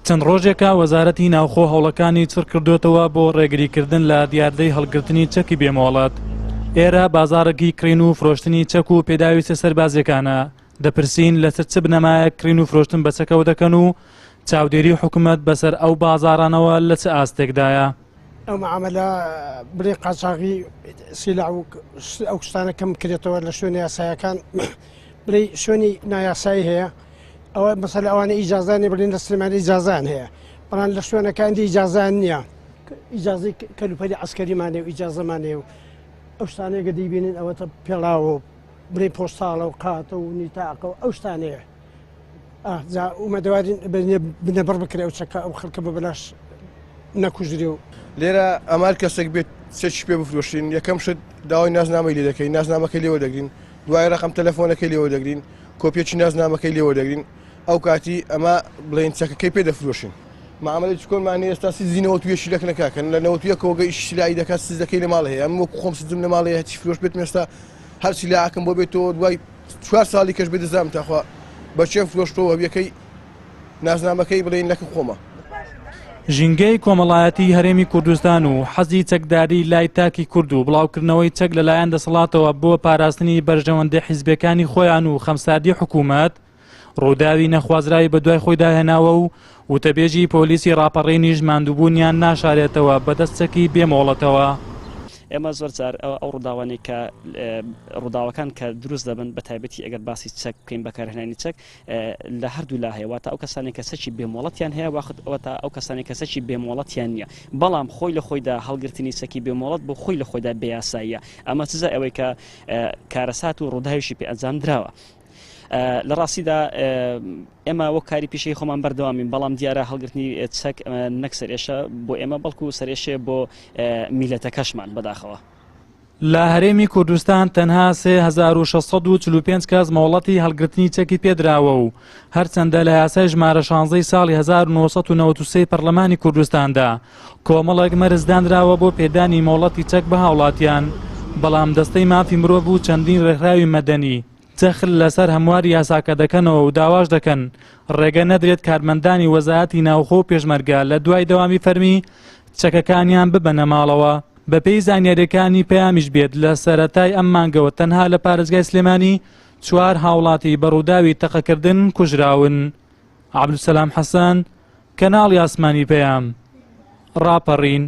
چەند ڕۆژێکە وەزارەتی ناوخۆ هەوڵەکانی چڕ کردوتەوە بۆ ڕێگریکردن لە دیاردەی هەڵگرتنی چەکی بێمۆڵەت. ئێرە بازارێکی کڕین و فرۆشتنی چەک و پێداویستە سەربازیەکانە. دەپرسین لەسەر چ بنەمایە کڕین و فرۆشتن بە چەکەوە دەکەن و چاودێری حکوومەت بەسەر ئەو بازارانەوە لە چ ئاستێکدایە. ئەو معاملە بڵێ قاچاغی سیلا و ئەو شتانە کەم کرێتەوە لە شوێنە یاسایەکان بڵێ شوێنی نایاسایی هەیە. ئەوە مەسەلە ئەوانە ئیجازانی بڵێن لە سلێمانی ئیجازان هەیە، بەڵام لە شوێنەکانی ئیجازان نییە. ئیجازی کەلوپەری عسکەریمانێ و ئیجازەمانێ و ئەو شتانێکە دەیبینن ئەوەتە پێڵاوە بڵێ پۆستاڵە و قاتە و نیتاقە و ئەو شتانەیە. ئومەدەوارین بنەبڕ بکرێ ئەو چەکە ئەو خەڵکە بە بەلاش نەکوژری و لێرە ئەمار کەسێک بێت چەکی پێ بفرۆشین، یەکەم شت داوای نازنامەی لێ دەکەین، نازنامەکەی لێوە دەگرین، دوای ڕقم تەلەفۆنەکەی لێوە دەگرین، کۆپیەکی نازنامەکەی لێوە دەگرین. ئەو کاتی ئەمە بڵێن چەکەکەی پێ دەفرۆشین. معاملەی چکۆنمانێ ئێستا سیزی نەوەتویە شیلەک نەکەکەن لە نەوەتویەکەوەگە ئیشیلایی دەکات سیزەکەی لە ماڵ هەیە. ئەم وەکو خۆم سزم لە ماڵەیە هەچی فرۆش بێت ئێستا هەر سیلاکەم بۆ بێتەوە دوای 4 ساڵی کەش بێ دەزانم تاخوا بەچێم فرۆشتەوە یەکەی نازنامەکەی بڵێن لەکە خۆمە. ژینگەی کۆمەڵایەتی هەرێمی کوردستان و حەزی چەکداری لای تاکی کورد و بڵاوکردنەوەی چەک لەلایەن دەسەڵاتەوە بۆ پاراستنی بەرژەوەندە حیزبەکانی خۆیان و خەمساردی حکوومەت ڕووداوی نەخوازرایی بە دوای خۆی داهێناوە و وتەبێژی پۆلیسی ڕاپەڕینیش ماندووبوونیان ناشارێتەوە بەدەست چەکی بێمۆڵەتەوە. ئێمە زۆر جار ئەو ڕووداوانەی کە ڕووداوەکان کە دروست دەبن بە تایبەتی ئەگەر باسی چەک بکەین بەکارهێنانی چەک لە هەردوو لا هەیە، واتە ئەو کەسانی کە سەچی بێمۆڵەتیان هەیە واخەوەتە ئەو کەسانی کە سەچی بێمۆڵەتیان نییە، بەڵام خۆی لە خۆیدا هەڵگرتنی سەکی بێمۆڵەت بۆ خۆی لە خۆیدا بێیاساییە. ئەمە چیزە ئەوەی کە کارەسات و ڕووداویشی پێ ئەنجام درراوە. لە ڕاستیدا ئێمە وەک کاری پیشەی خۆمان بەردەوامین، بەڵام دیارە هەڵگرتنی چەک نەک سەرێشە بۆ ئێمە بەڵکو سەرێشێ بۆ میلەتەکەشمان بەداخەوە. لە هەرێمی کوردستان تەنها 3645 کەس مۆڵەتی هەڵگرتنی چەکی پێدراوە و هەرچەندە لە یاسای ژمارە 16 ساڵی 1993 پەرلەمانی کوردستاندا کۆمەڵێک مەرزدانراوە بۆ پێدانی مۆڵەتی چەک بە هاوڵاتیان، بەڵام دەستەی مافی مرۆڤ و چەندین ڕێکخراوی مەدەنی چەخل لەسەر هەمواری یاساکە دەکەنەوە و داواش دەکەن ڕێگە نەدرێت کارمەندانی وەزارەتی ناوخۆ و پێشمەرگە لە دوای دەوامی فەرمی چەکەکانیان ببەنە ماڵەوە. بەپێی زانیاریەکانی پەیامیش بێت لە سەرەتای ئەم مانگەوە تەنها لە پارێزگای سلێمانی 4 هاوڵاتی بەڕووداوی تەقەکردن کوژراون. عەبدولسەلام حەسەن، کەناڵی ئاسمانی پەیام، ڕاپەڕین.